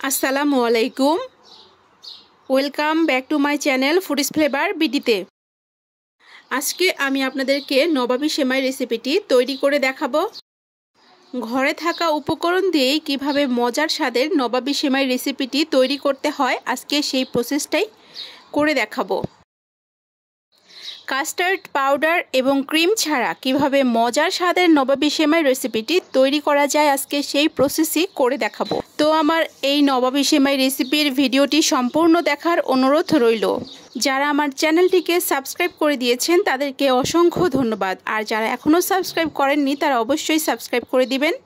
আসসালামু আলাইকুম, welcome back to my channel Foodies Flavour বিডিতে। আজকে আমি আপনাদেরকে নবাবী সেমাই রেসিপিটি তৈরি করে দেখাবো। ঘরে থাকা উপকরণ দিয়েই কিভাবে মজার স্বাদের নবাবী সেমাই রেসিপিটি তৈরি করতে হয়, আজকে সেই প্রসেসটাই করে দেখাবো। কাস্টার্ড পাউডার এবং ক্রিম ছাড়া কিভাবে মজার স্বাদের নবাবী সেমাই রেসিপিটি তৈরি করা যায়, আজকে সেই প্রসেসই করে দেখাবো। তো আমার এই নবাবী সেমাই রেসিপির ভিডিওটি সম্পূর্ণ দেখার অনুরোধ রইল। যারা আমার চ্যানেলটিকে সাবস্ক্রাইব করে দিয়েছেন তাদেরকে অসংখ্য ধন্যবাদ, আর যারা এখনও সাবস্ক্রাইব করেননি তারা অবশ্যই সাবস্ক্রাইব করে দিবেন।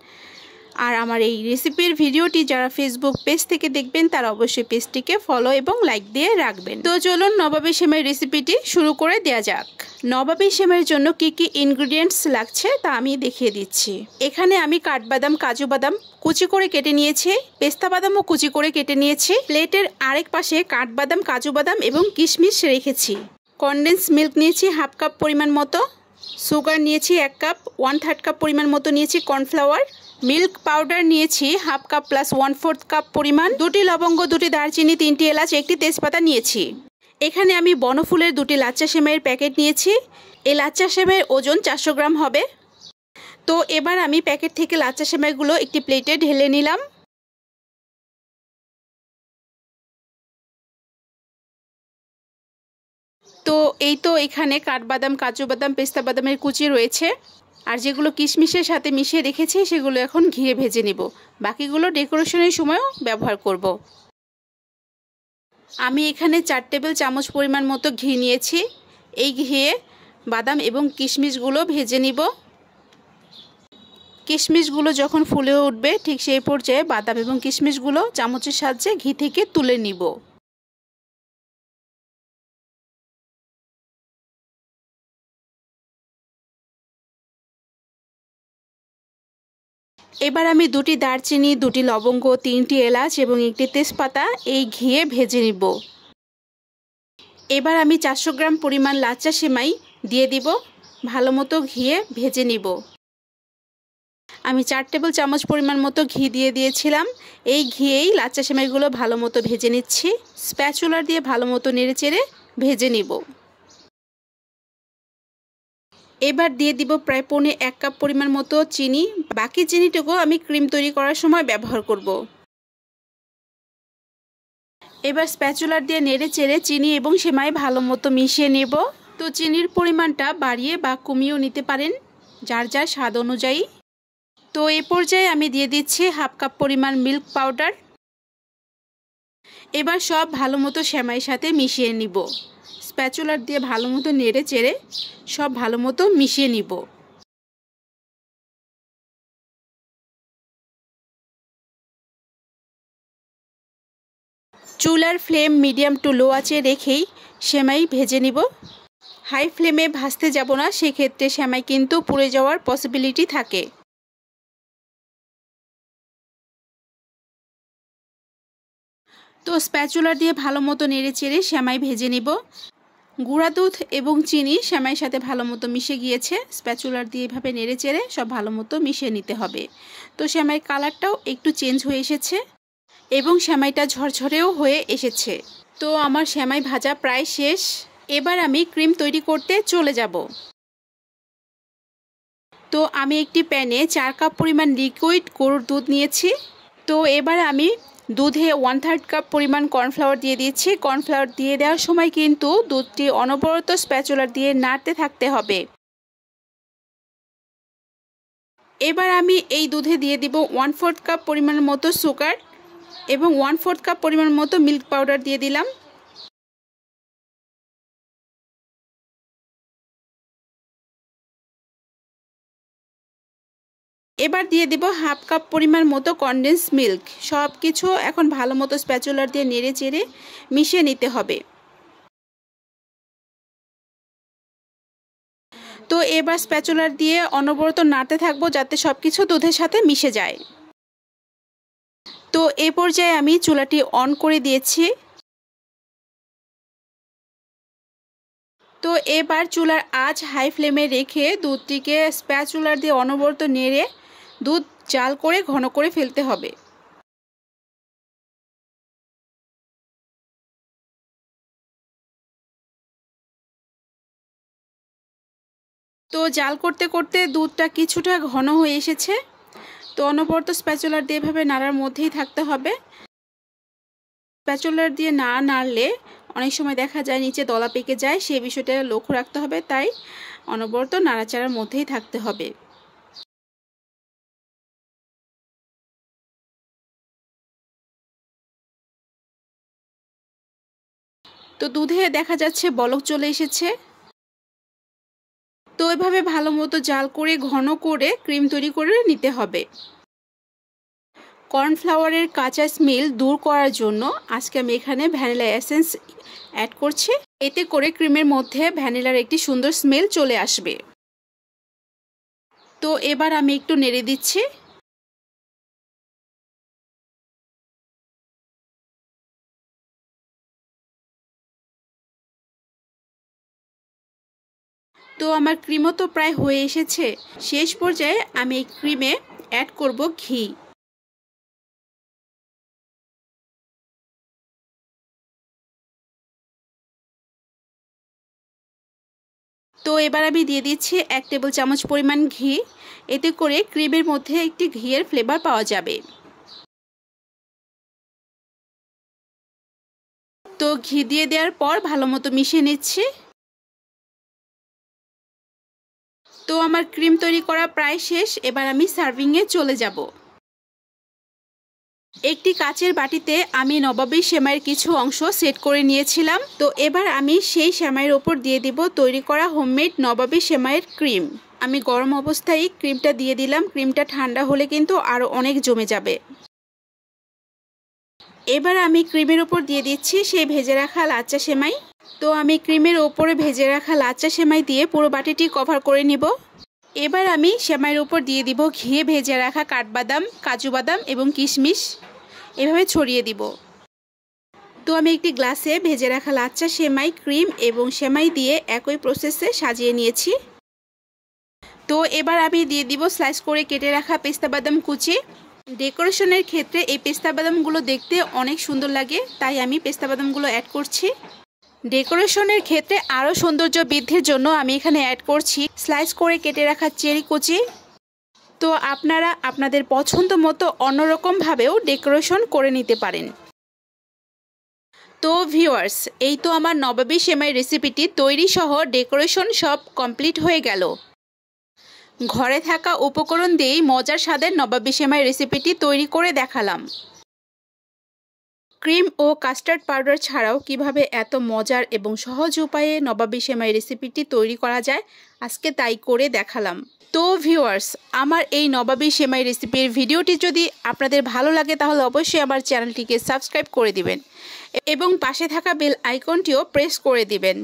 আর আমার এই রেসিপির ভিডিওটি যারা ফেসবুক পেজ থেকে দেখবেন তারা অবশ্যই পেজটিকে ফলো এবং লাইক দিয়ে রাখবেন। তো চলুন নবাবী সেমাই রেসিপিটি শুরু করে দেওয়া যাক। নবাবী সেমাইয়ের জন্য কি কি ইনগ্রিডিয়েন্টস লাগছে তা আমি দেখিয়ে দিচ্ছি। এখানে আমি কাঠবাদাম, কাজু বাদাম কুচি করে কেটে নিয়েছি, পেস্তা বাদামও কুচি করে কেটে নিয়েছি। প্লেটের আরেক পাশে কাঠবাদাম, কাজু বাদাম এবং কিশমিশ রেখেছি। কনডেন্স মিল্ক নিয়েছি হাফ কাপ পরিমাণ মতো, সুগার নিয়েছি 1 কাপ, 1/3 কাপ পরিমাণ মতো নিয়েছি কর্নফ্লাওয়ার, মিল্ক পাউডার নিয়েছি হাফ কাপ প্লাস 1/4 কাপ পরিমাণ, 2টি লবঙ্গ, 2টি দারচিনি, 3টি এলাচ, 1টি তেজপাতা নিয়েছি। এখানে আমি বনফুলের 2টি লাচ্চা সেমাইয়ের প্যাকেট নিয়েছি। এই লাচ্চা সেমাইয়ের ওজন 400 গ্রাম হবে। তো এবার আমি প্যাকেট থেকে লাচ্চা সেমাইগুলো একটি প্লেটে ঢেলে নিলাম। তো এই তো এখানে কাঠবাদাম, কাজু বাদাম, পেস্তা বাদামের কুচি রয়েছে, আর যেগুলো কিশমিশের সাথে মিশিয়ে রেখেছি সেগুলো এখন ঘিয়ে ভেজে নেব। বাকিগুলো ডেকোরেশনের সময়ও ব্যবহার করব। আমি এখানে 4 টেবিল চামচ পরিমাণ মতো ঘি নিয়েছি। এই ঘিয়ে বাদাম এবং কিশমিশগুলো ভেজে নিব। কিশমিশগুলো যখন ফুলে উঠবে ঠিক সেই পর্যায়ে বাদাম এবং কিশমিশগুলো চামচের সাহায্যে ঘি থেকে তুলে নিব। এবার আমি 2টি দারচিনি, 2টি লবঙ্গ, 3টি এলাচ এবং 1টি তেজপাতা এই ঘিয়ে ভেজে নিব। এবার আমি 400 গ্রাম পরিমাণ লাচ্চা সেমাই দিয়ে দিব, ভালো মতো ঘিয়ে ভেজে নিব। আমি 4 টেবিল চামচ পরিমাণ মতো ঘি দিয়ে দিয়েছিলাম। এই ঘিয়েই লাচ্চা সেমাইগুলো ভালো মতো ভেজে নিচ্ছি। স্প্যাচুলার দিয়ে ভালো মতো নেড়েচেড়ে ভেজে নিব। এবার দিয়ে দিব প্রায় 1 কাপ পরিমাণ মতো চিনি। বাকি চিনিটুকু আমি ক্রিম তৈরি করার সময় ব্যবহার করব। এবার স্প্যাচুলার দিয়ে নেড়েচেড়ে চিনি এবং সেমাই ভালো মতো মিশিয়ে নেব। তো চিনির পরিমাণটা বাড়িয়ে বা কমিয়েও নিতে পারেন যার যার স্বাদ অনুযায়ী। তো এই পর্যায়ে আমি দিয়ে দিচ্ছি হাফ কাপ পরিমাণ মিল্ক পাউডার। এবার সব ভালো মতো সেমাইয়ের সাথে মিশিয়ে নিব। স্প্যাচুলার দিয়ে ভালো মতো নেড়ে চেড়ে সব ভালো মতো মিশিয়ে নিব। চুলার ফ্লেম মিডিয়াম টু লো আঁচে রেখেই সেমাই ভেজে নিব। হাই ফ্লেমে ভাজতে যাব না, সেক্ষেত্রে সেমাই কিন্তু পুড়ে যাওয়ার পসিবিলিটি থাকে। তো স্প্যাচুলার দিয়ে ভালো মতো নেড়ে চেড়ে সেমাই ভেজে নিব। গুঁড়া দুধ এবং চিনি সেমাইয়ের সাথে ভালো মতো মিশে গিয়েছে। স্প্যাচুলার দিয়ে এভাবে নেড়ে চেড়ে সব ভালো মতো মিশিয়ে নিতে হবে। তো সেমাইয়ের কালারটাও একটু চেঞ্জ হয়ে এসেছে এবং সেমাইটা ঝরঝরেও হয়ে এসেছে। তো আমার সেমাই ভাজা প্রায় শেষ। এবার আমি ক্রিম তৈরি করতে চলে যাব। তো আমি একটি প্যানে 4 কাপ পরিমাণ লিকুইড গরুর দুধ নিয়েছি। তো এবার আমি দুধে 1/3 কাপ পরিমাণ কর্নফ্লাওয়ার দিয়ে দিচ্ছি। কর্নফ্লাওয়ার দিয়ে দেওয়ার সময় কিন্তু দুধটি অনবরত স্প্যাচুলার দিয়ে নাড়তে থাকতে হবে। এবার আমি এই দুধে দিয়ে দিব 1/4 কাপ পরিমাণ মতো সুগার এবং 1/4 কাপ পরিমাণ মতো মিল্ক পাউডার দিয়ে দিলাম। এবার দিয়ে দিব হাফ কাপ পরিমাণ মতো কনডেন্স মিল্ক। সব কিছু এখন ভালো মতো স্প্যাচুলার দিয়ে নেড়ে চেড়ে মিশিয়ে নিতে হবে। তো এবার স্প্যাচুলার দিয়ে অনবরত নাড়তে থাকবো যাতে সব কিছু দুধের সাথে মিশে যায়। তো এই পর্যায়ে আমি চুলাটি অন করে দিয়েছি। তো এবার চুলার আঁচ হাই ফ্লেমে রেখে দুধটিকে স্প্যাচুলার দিয়ে অনবরত নেড়ে দুধ জাল করে ঘন করে ফেলতে হবে। তো জাল করতে করতে দুধটা কিছুটা ঘন হয়ে এসেছে। তো অনবরত স্প্যাচুলার দিয়ে এভাবে নাড়ার মধ্যেই থাকতে হবে। স্প্যাচুলার দিয়ে না নাড়লে অনেক সময় দেখা যায় নিচে দলা পেকে যায়, সেই বিষয়টা লক্ষ্য রাখতে হবে। তাই অনবরত নাড়াচাড়ার মধ্যেই থাকতে হবে। তো দুধে দেখা যাচ্ছে বলক চলে এসেছে। তো এভাবে ভালো মতো জাল করে ঘন করে ক্রিম তৈরি করে নিতে হবে। কর্নফ্লাওয়ারের কাঁচা স্মেল দূর করার জন্য আজকে আমি এখানে ভ্যানিলা এসেন্স অ্যাড করছি। এতে করে ক্রিমের মধ্যে ভ্যানিলার একটি সুন্দর স্মেল চলে আসবে। তো এবার আমি একটু নেড়ে দিচ্ছি। তো আমার ক্রিমও তো প্রায় হয়ে এসেছে। শেষ পর্যায়ে আমি এই ক্রিমে অ্যাড করব ঘি। তো এবার আমি দিয়ে দিচ্ছি 1 টেবিল চামচ পরিমাণ ঘি। এতে করে ক্রিমের মধ্যে একটি ঘিয়ের ফ্লেভার পাওয়া যাবে। তো ঘি দিয়ে দেওয়ার পর ভালো মতো মিশিয়ে নিচ্ছি। তো আমার ক্রিম তৈরি করা প্রায় শেষ। এবার আমি সার্ভিংয়ে চলে যাব। একটি কাচের বাটিতে আমি নবাবী সেমাইয়ের কিছু অংশ সেট করে নিয়েছিলাম। তো এবার আমি সেই সেমাইয়ের ওপর দিয়ে দিব তৈরি করা হোমমেড নবাবী সেমাইয়ের ক্রিম। আমি গরম অবস্থায় ক্রিমটা দিয়ে দিলাম। ক্রিমটা ঠান্ডা হলে কিন্তু আরও অনেক জমে যাবে। এবার আমি ক্রিমের ওপর দিয়ে দিচ্ছি সেই ভেজে রাখা লাচ্চা সেমাই। তো আমি ক্রিমের ওপরে ভেজে রাখা লাচ্চা সেমাই দিয়ে পুরো বাটিটি কভার করে নিব। এবার আমি সেমাইয়ের উপর দিয়ে দিব ঘিয়ে ভেজে রাখা কাঠবাদাম, কাজু বাদাম এবং কিশমিশ। এভাবে ছড়িয়ে দিব। তো আমি একটি গ্লাসে ভেজে রাখা লাচ্চা সেমাই, ক্রিম এবং সেমাই দিয়ে একই প্রসেসে সাজিয়ে নিয়েছি। তো এবার আমি দিয়ে দিব স্লাইস করে কেটে রাখা পেস্তা বাদাম কুচি। ডেকোরেশনের ক্ষেত্রে এই পেস্তা বাদামগুলো দেখতে অনেক সুন্দর লাগে, তাই আমি পেস্তা বাদামগুলো অ্যাড করছি। ডেকোরেশনের ক্ষেত্রে আরও সৌন্দর্য বৃদ্ধির জন্য আমি এখানে অ্যাড করছি স্লাইস করে কেটে রাখা চেরি কুচি। তো আপনারা আপনাদের পছন্দ মতো অন্যরকমভাবেও ডেকোরেশন করে নিতে পারেন। তো ভিউয়ার্স, এই তো আমার নবাবী সেমাই রেসিপিটি তৈরি সহ ডেকোরেশন সব কমপ্লিট হয়ে গেল। ঘরে থাকা উপকরণ দিয়েই মজার স্বাদের নবাবী সেমাই রেসিপিটি তৈরি করে দেখালাম। ক্রিম ও কাস্টার্ড পাউডার ছাড়াও কিভাবে এত মজার এবং সহজ উপায়ে নবাবী সেমাই রেসিপিটি তৈরি করা যায় আজকে তাই করে দেখালাম। তো ভিউয়ার্স, আমার এই নবাবী সেমাই রেসিপির ভিডিওটি যদি আপনাদের ভালো লাগে তাহলে অবশ্যই আমার চ্যানেলটিকে সাবস্ক্রাইব করে দিবেন এবং পাশে থাকা বেল আইকনটিও প্রেস করে দিবেন।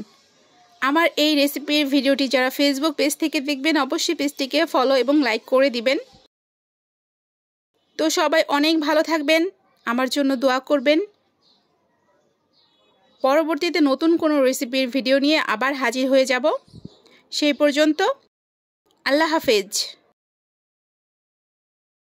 আমার এই রেসিপির ভিডিওটি যারা ফেসবুক পেজ থেকে দেখবেন অবশ্যই পেজটিকে ফলো এবং লাইক করে দিবেন। তো সবাই অনেক ভালো থাকবেন, আমার জন্য দোয়া করবেন। পরবর্তীতে নতুন কোনো রেসিপির ভিডিও নিয়ে আবার হাজির হয়ে যাব। সেই পর্যন্ত আল্লাহ হাফেজ।